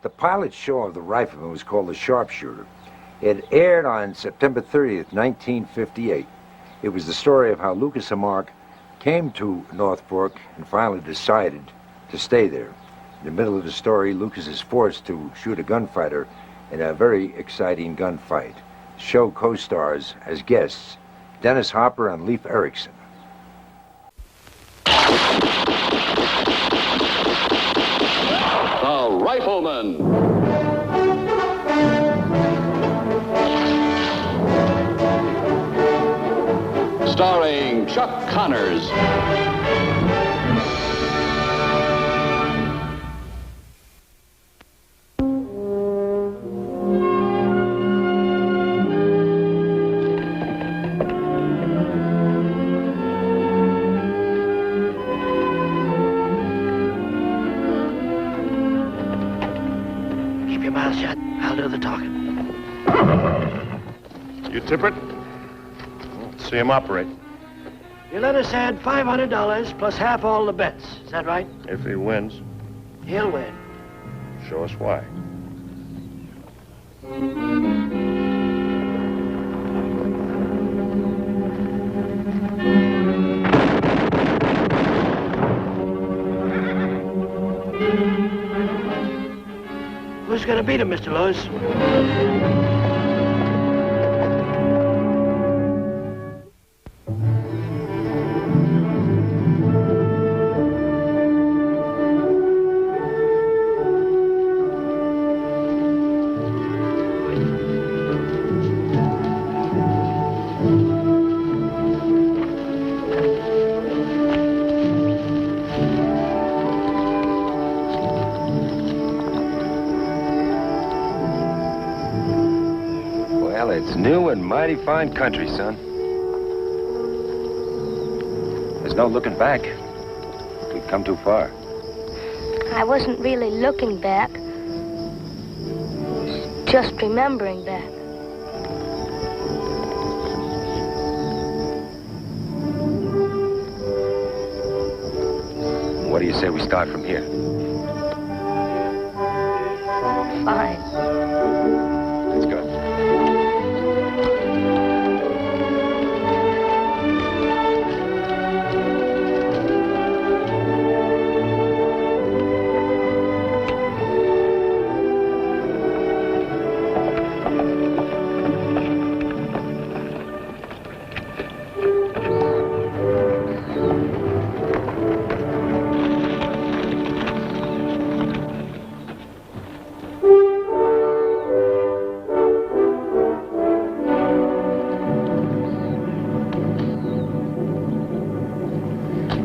The pilot show of The Rifleman was called The Sharpshooter. It aired on September 30th, 1958. It was the story of how Lucas and Mark came to North Fork and finally decided to stay there. In the middle of the story, Lucas is forced to shoot a gunfighter in a very exciting gunfight. The show co-stars as guests Dennis Hopper and Leif Erikson. The Rifleman. Starring Chuck Connors. Keep your mouth shut. I'll do the talking. You tip it? See him operate. You let us add $500 plus half all the bets. Is that right? If he wins, He'll win. show us why. Who's going to beat him, Mr. Lewis? Well, it's new and mighty fine country, son. There's no looking back. We've come too far. I wasn't really looking back, just remembering back. What do you say we start from here? Fine. Let's go.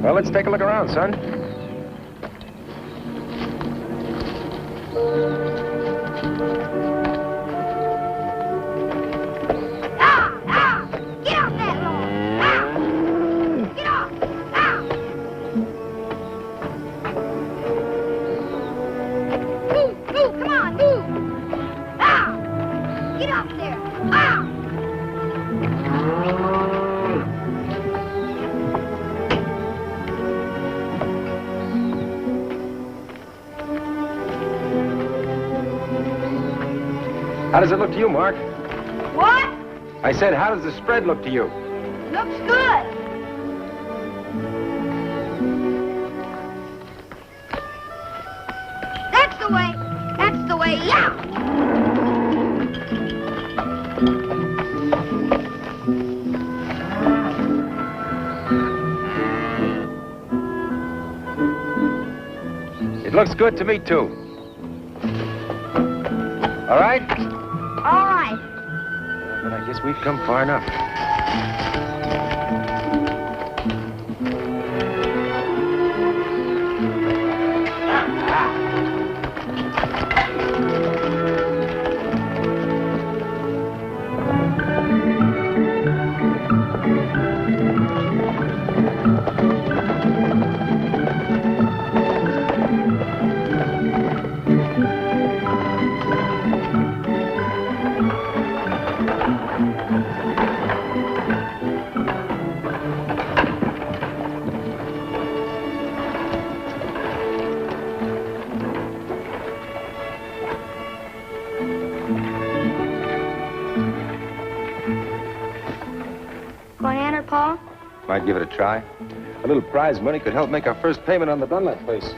Well, let's take a look around, son. Get off that lawn! Get off! Move! Come on, move! Get off there! How does it look to you, Mark? What? I said, how does the spread look to you? Looks good. That's the way. That's the way. Yeah. It looks good to me, too. All right? All right. But I guess we've come far enough. Might give it a try. A little prize money could help make our first payment on the Dunlap place.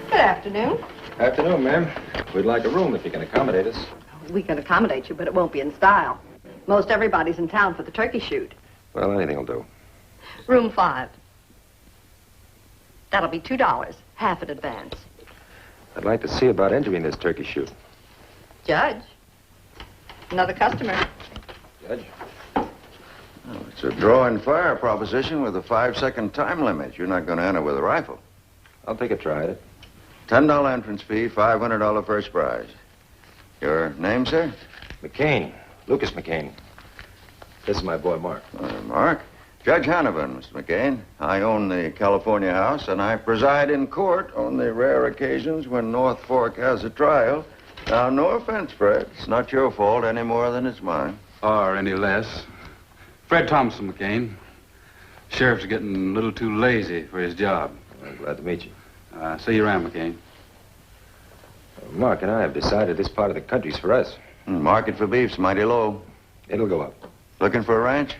Good afternoon. Afternoon, ma'am. We'd like a room if you can accommodate us. We can accommodate you, but it won't be in style. Most everybody's in town for the turkey shoot. Well, anything will do. Room 5. That'll be $2, half in advance. I'd like to see about entering this turkey shoot. Judge. Another customer. Judge? It's a draw and fire proposition with a 5-second time limit. You're not going to enter with a rifle. I'll take a try at it. $10 entrance fee, $500 first prize. Your name, sir? McCain. Lucas McCain. This is my boy, Mark. Mark. Judge Hanovan, Mr. McCain. I own the California house, and I preside in court on the rare occasions when North Fork has a trial. Now, no offense, Fred. It's not your fault any more than it's mine. Or any less. Fred Thompson, McCain. Sheriff's getting a little too lazy for his job. I'm glad to meet you. See you around, McCain. Mark and I have decided this part of the country's for us. Market for beef's mighty low. It'll go up. Looking for a ranch?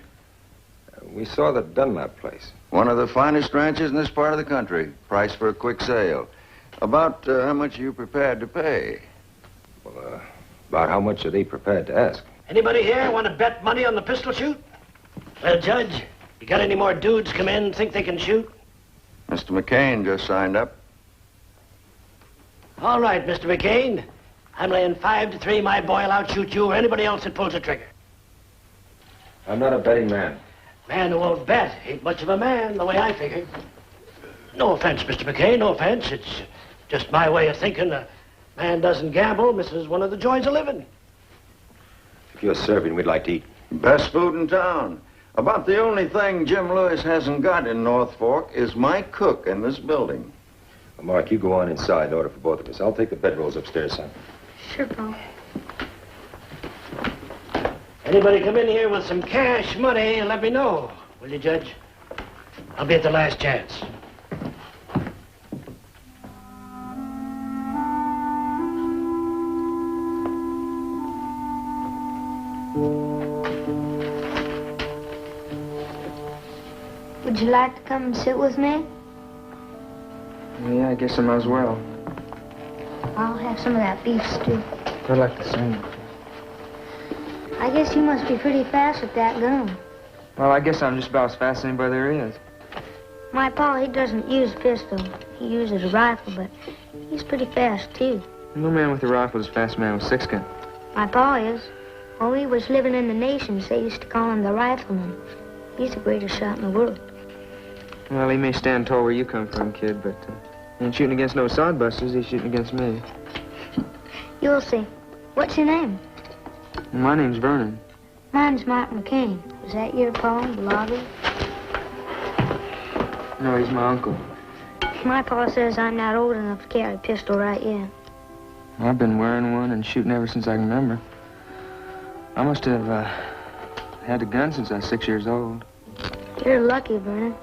We saw the Dunlap place. One of the finest ranches in this part of the country. Price for a quick sale. About how much are you prepared to pay? Well, about how much are they prepared to ask? Anybody here want to bet money on the pistol shoot? Well, Judge, you got any more dudes come in think they can shoot? Mr. McCain just signed up. All right, Mr. McCain. I'm laying 5-3 my boy'll outshoot you or anybody else that pulls a trigger. I'm not a betting man. Man who won't bet ain't much of a man, the way I figure. No offense, Mr. McCain, no offense. It's just my way of thinking. A man doesn't gamble, misses one of the joys of living. If you're serving, we'd like to eat. Best food in town. About the only thing Jim Lewis hasn't got in North Fork is my cook in this building. Well, Mark, you go on inside and order for both of us. I'll take the bedrolls upstairs, son. Sure, Pa. Anybody come in here with some cash money, let me know. Will you, Judge? I'll be at the last chance. Would you like to come and sit with me? Yeah, I guess I might as well. I'll have some of that beef stew. I'd like to sing. I guess you must be pretty fast with that gun. Well, I guess I'm just about as fast as anybody there is. My pa, he doesn't use a pistol. He uses a rifle, but he's pretty fast, too. No man with a rifle is a fast man with a six-gun. My pa is. While he was living in the nations, they used to call him the rifleman. He's the greatest shot in the world. Well, he may stand tall where you come from, kid, but he ain't shooting against no sodbusters. He's shooting against me. You'll see. What's your name? My name's Vernon. Mine's Mark McCain. Was that your pa, the lobby? No, he's my uncle. My pa says I'm not old enough to carry a pistol right yet. I've been wearing one and shooting ever since I can remember. I must have had a gun since I was 6 years old. You're lucky, Vernon.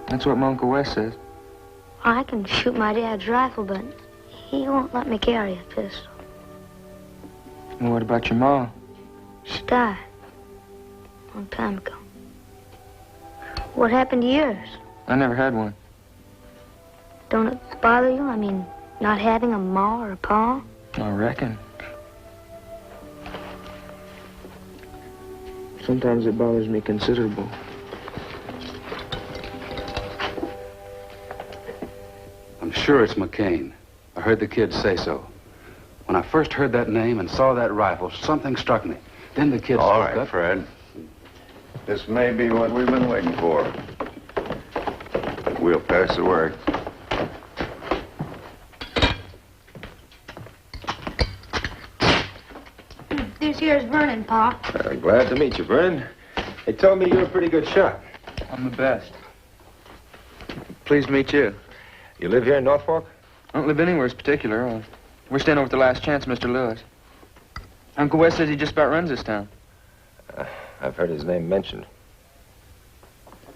That's what my Uncle Wes says. I can shoot my dad's rifle, but he won't let me carry a pistol. And what about your ma? She died a long time ago. What happened to yours? I never had one. Don't it bother you? I mean, not having a ma or a pa? I reckon. Sometimes it bothers me considerable. I'm sure it's McCain. I heard the kid say so. When I first heard that name and saw that rifle, something struck me. Then the kid All spoke right, up. Fred. This may be what we've been waiting for. We'll pass the word. This here's Vernon, Pa. Glad to meet you, Vernon. They told me you're a pretty good shot. I'm the best. Pleased to meet you. You live here in North Fork? I don't live anywhere in particular. We're staying over at the Last Chance, Mr. Lewis. Uncle Wes says he just about runs this town. I've heard his name mentioned.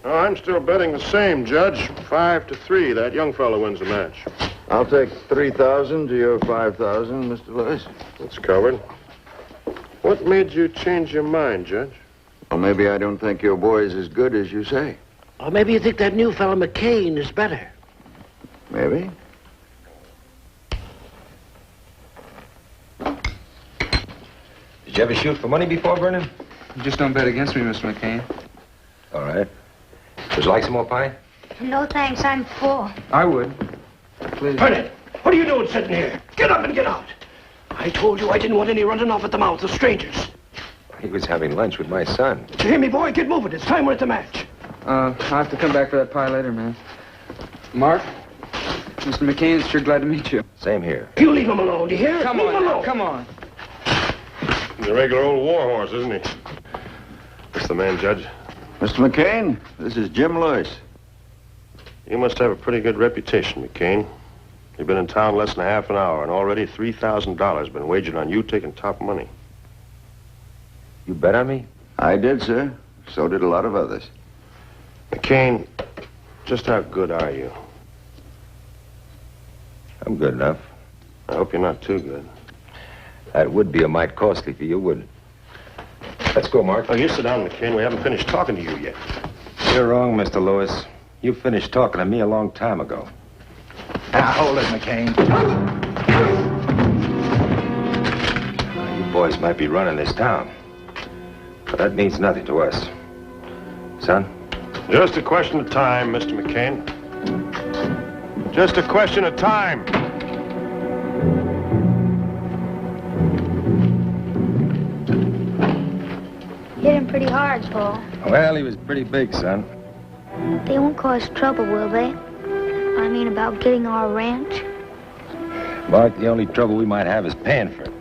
Oh, I'm still betting the same, Judge. 5-3. That young fellow wins the match. I'll take 3,000 to your 5,000, Mr. Lewis. That's covered. What made you change your mind, Judge? Well, maybe I don't think your boy is as good as you say. Or maybe you think that new fellow McCain is better. Maybe. Did you ever shoot for money before, Vernon? You just don't bet against me, Mr. McCain. All right. Would you like some more pie? No thanks, I'm full. I would. Please. Vernon, what are you doing sitting here? Get up and get out. I told you I didn't want any running off at the mouth of strangers. He was having lunch with my son. Did you hear me, boy? Get moving. It's time we're at the match. I'll have to come back for that pie later, man. Mark, Mr. McCain's sure glad to meet you. Same here. You leave him alone, do you hear? Come leave on, him now, alone. come on. He's a regular old war horse, isn't he? What's the man, Judge? Mr. McCain, this is Jim Lewis. You must have a pretty good reputation, McCain. You've been in town less than a half an hour, and already $3,000 been wagered on you taking top money. You bet on me? I did, sir. So did a lot of others. McCain, just how good are you? I'm good enough. I hope you're not too good. That would be a mite costly for you, wouldn't it? Let's go, Mark. Oh, you sit down, McCain. We haven't finished talking to you yet. You're wrong, Mr. Lewis. You finished talking to me a long time ago. Now, hold it, McCain. You boys might be running this town, but that means nothing to us. Son? Just a question of time, Mr. McCain. Just a question of time. Hit him pretty hard, Paul. Well, he was pretty big, son. They won't cause trouble, will they? I mean, about getting our ranch? Mark, the only trouble we might have is paying for it.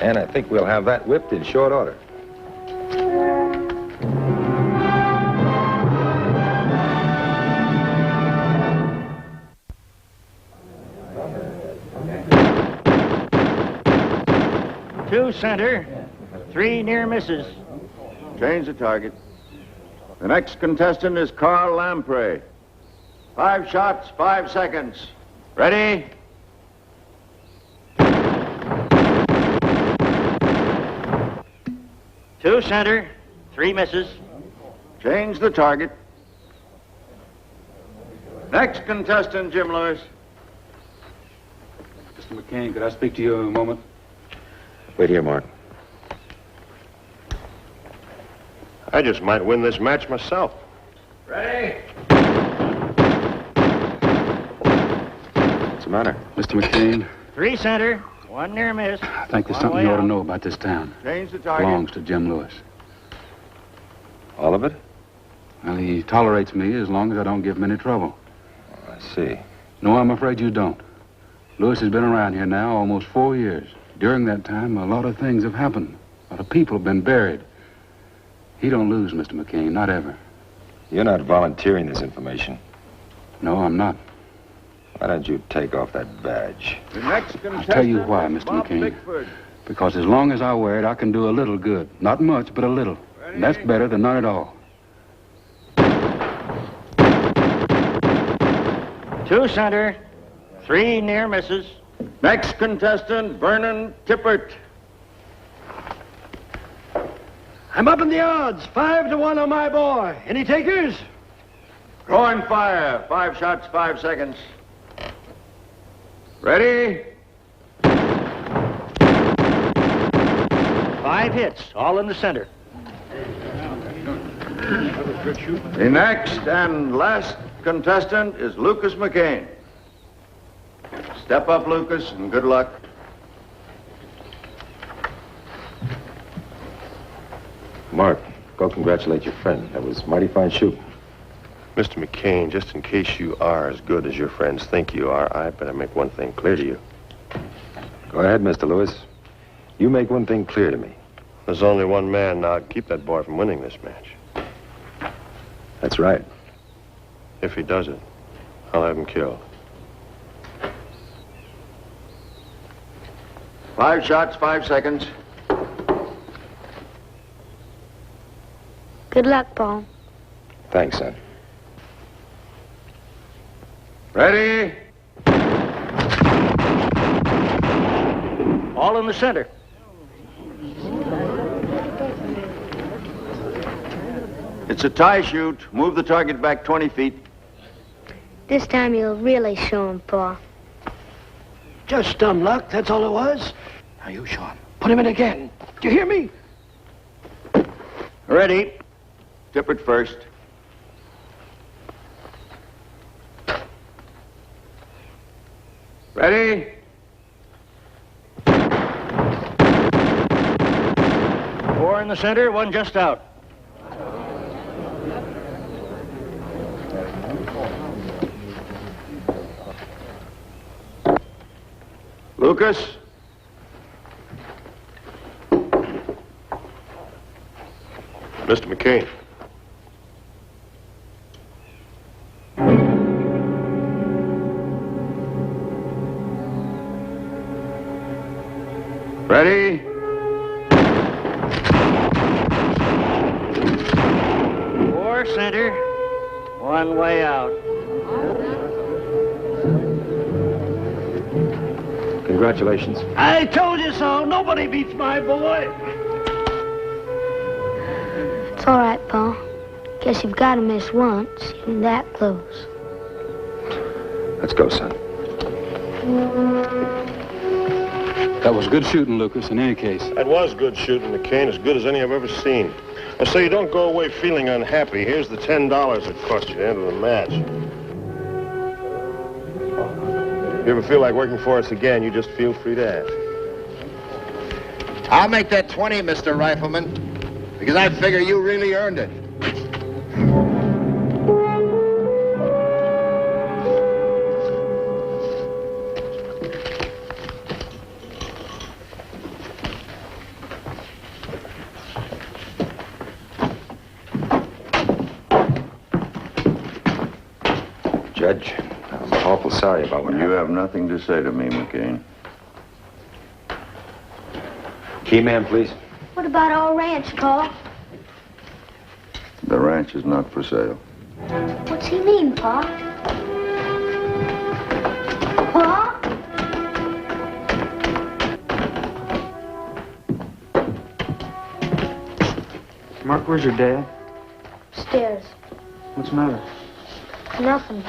And I think we'll have that whipped in short order. Two center, 3 near misses. Change the target. The next contestant is Carl Lamprey. 5 shots, 5 seconds. Ready? Two center, 3 misses. Change the target. Next contestant, Jim Lewis. Mr. McCain, could I speak to you a moment? Wait here, Mark. I just might win this match myself. Ready? What's the matter? Mr. McCain, 3 center, 1 near miss. I think there's One something way you ought to out. know about this town. Change the target. Belongs to Jim Lewis. All of it? Well, he tolerates me as long as I don't give him any trouble. Oh, I see. No, I'm afraid you don't. Lewis has been around here now almost 4 years. During that time, a lot of things have happened. A lot of people have been buried. He don't lose, Mr. McCain, not ever. You're not volunteering this information. No, I'm not. Why don't you take off that badge? The next contestant tell you why, is Mr. Bob McCain. Bickford. Because as long as I wear it, I can do a little good. Not much, but a little. And that's better than none at all. 2 center, 3 near misses. Next contestant, Vernon Tippert. I'm up in the odds. 5-1 on my boy. Any takers? Drawing fire. 5 shots, 5 seconds. Ready? 5 hits, all in the center. The next and last contestant is Lucas McCain. Step up, Lucas, and good luck. Mark, go congratulate your friend. That was mighty fine shooting. Mr. McCain, just in case you are as good as your friends think you are, I better make one thing clear to you. Go ahead, Mr. Lewis. You make one thing clear to me. There's only one man now to keep that boy from winning this match. That's right. If he does it, I'll have him killed. 5 shots, 5 seconds. Good luck, Paul. Thanks, son. Ready? All in the center. It's a tie shoot. Move the target back 20 feet. This time you'll really show him, Paul. Just dumb luck, that's all it was. Now you show him. Put him in again. Do you hear me? Ready? Tip it first. Ready? Four in the center, one just out. Lucas? Mr. McCain. Ready? Four center, one way out. Congratulations. I told you so. Nobody beats my boy. It's all right, Paul. Guess you've got to miss once, even that close. Let's go, son. That was good shooting, Lucas, in any case. That was good shooting, McCain, as good as any I've ever seen. And so you don't go away feeling unhappy. Here's the $10 it cost you to enter the match. If you ever feel like working for us again, you just feel free to ask. I'll make that 20, Mr. Rifleman, because I figure you really earned it. Judge, I'm awful sorry about what You happened. have nothing to say to me, McCain. Key man, please. What about our ranch, Paul? The ranch is not for sale. What's he mean, Pa? Pa? Mark, where's your dad? Stairs. What's the matter? Nothing.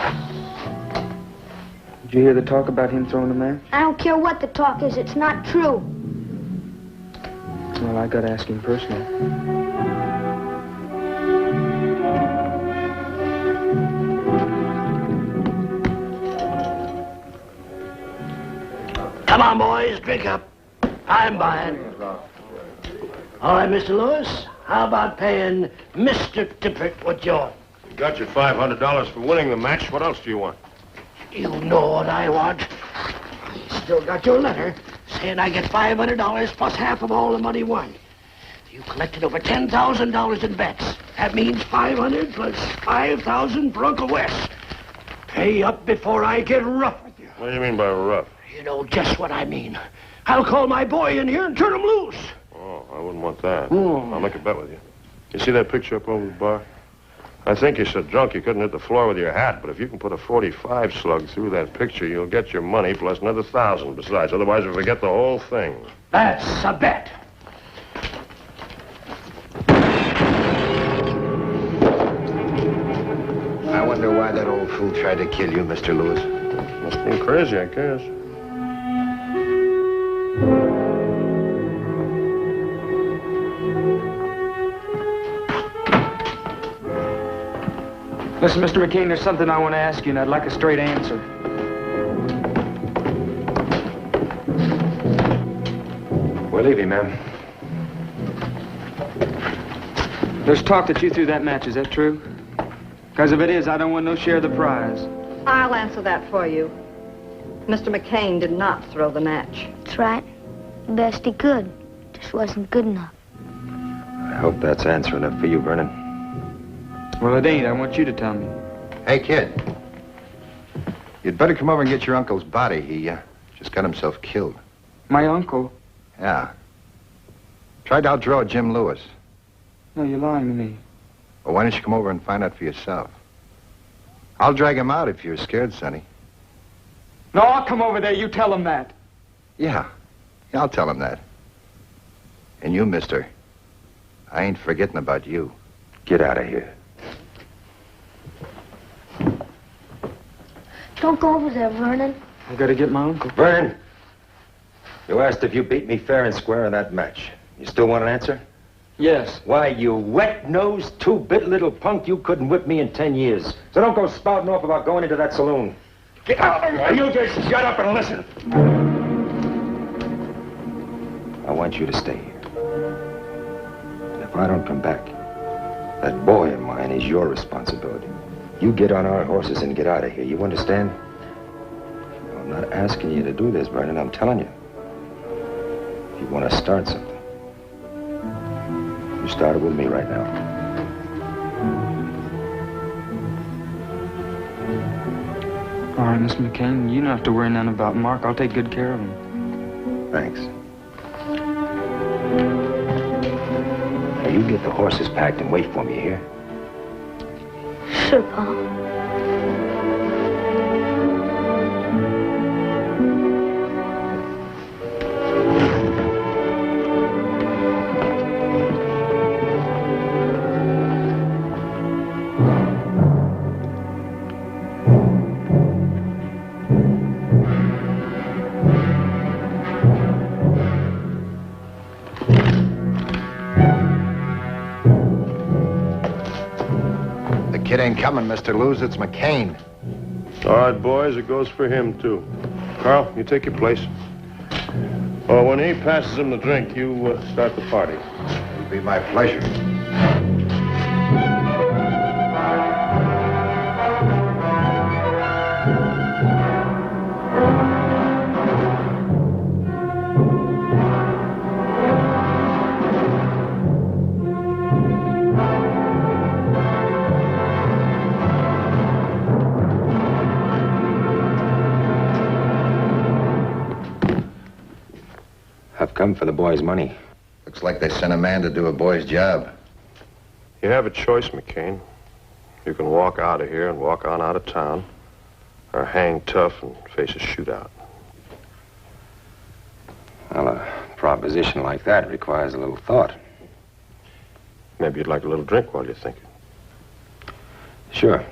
Did you hear the talk about him throwing the match? I don't care what the talk is. It's not true. Well, I gotta ask him personally. Come on, boys, drink up. I'm buying. All right, Mr. Lewis, how about paying Mr. Tippett what you want? You got your $500 for winning the match. What else do you want? You know what I want. Still got your letter saying I get $500 plus half of all the money won. You collected over $10,000 in bets. That means 500 plus 5,000 for Uncle Wes. Pay up before I get rough with you. What do you mean by rough? You know just what I mean. I'll call my boy in here and turn him loose. Oh, I wouldn't want that. I'll make a bet with you. You see that picture up over the bar? I think you're so drunk you couldn't hit the floor with your hat, but if you can put a .45 slug through that picture, you'll get your money plus another 1,000 besides. Otherwise, you'll forget the whole thing. That's a bet. I wonder why that old fool tried to kill you, Mr. Lewis. Must have been crazy, I guess. Listen, Mr. McCain, there's something I want to ask you, and I'd like a straight answer. We're leaving, ma'am. There's talk that you threw that match. Is that true? Because if it is, I don't want no share of the prize. I'll answer that for you. Mr. McCain did not throw the match. That's right. The best he could. Just wasn't good enough. I hope that's answer enough for you, Vernon. Well, it ain't. I want you to tell me. Hey, kid. You'd better come over and get your uncle's body. He just got himself killed. My uncle? Yeah. Tried to outdraw Jim Lewis. No, you're lying to me. Well, why don't you come over and find out for yourself? I'll drag him out if you're scared, Sonny. No, I'll come over there. You tell him that. Yeah, I'll tell him that. And you, mister, I ain't forgetting about you. Get out of here. Don't go over there, Vernon. I gotta get my uncle. Vernon, you asked if you beat me fair and square in that match. You still want an answer? Yes. Why, you wet-nosed, two-bit little punk, you couldn't whip me in 10 years. So don't go spouting off about going into that saloon. Get out of here! You just shut up and listen. I want you to stay here. And if I don't come back, that boy of mine is your responsibility. You get on our horses and get out of here. You understand? I'm not asking you to do this, Vernon. I'm telling you. If you want to start something, you start it with me right now. All right, Mr. McCain, you don't have to worry none about Mark. I'll take good care of him. Thanks. Now, you get the horses packed and wait for me here. Sure, Pa. Kid ain't coming, Mr. Lose. It's McCain. All right, boys, it goes for him, too. Carl, you take your place. Oh, when he passes him the drink, you start the party. It'll be my pleasure. I've come for the boy's money. Looks like they sent a man to do a boy's job. You have a choice, McCain. You can walk out of here and walk on out of town, or hang tough and face a shootout. Well, a proposition like that requires a little thought. Maybe you'd like a little drink while you're thinking. Sure.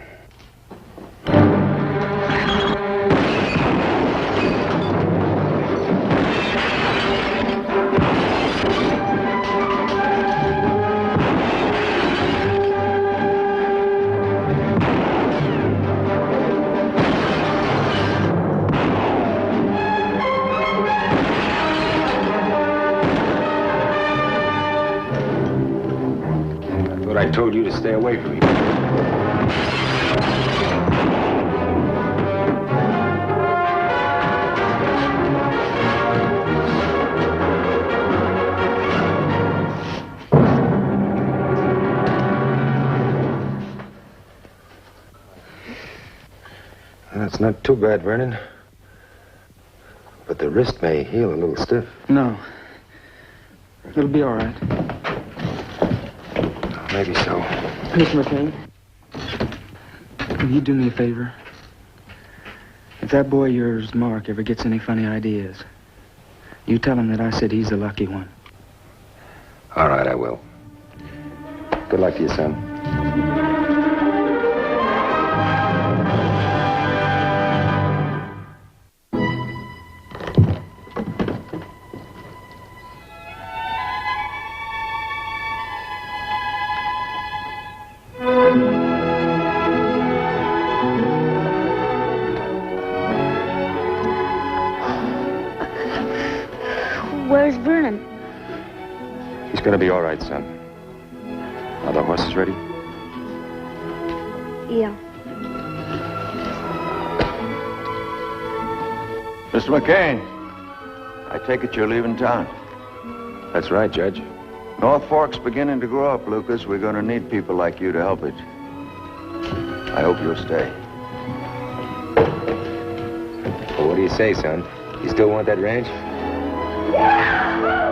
I told you to stay away from me. That's not too bad, Vernon. But the wrist may heal a little stiff. No. It'll be all right. Maybe so. Mr. McCain, will you do me a favor? If that boy of yours, Mark, ever gets any funny ideas, you tell him that I said he's the lucky one. All right, I will. Good luck to you, son. Where's Vernon? He's gonna be all right, son. Are the horses ready? Yeah. Mr. McCain, I take it you're leaving town. That's right, Judge. North Fork's beginning to grow up, Lucas. We're going to need people like you to help it. I hope you'll stay. Well, what do you say, son? You still want that ranch? Yeah!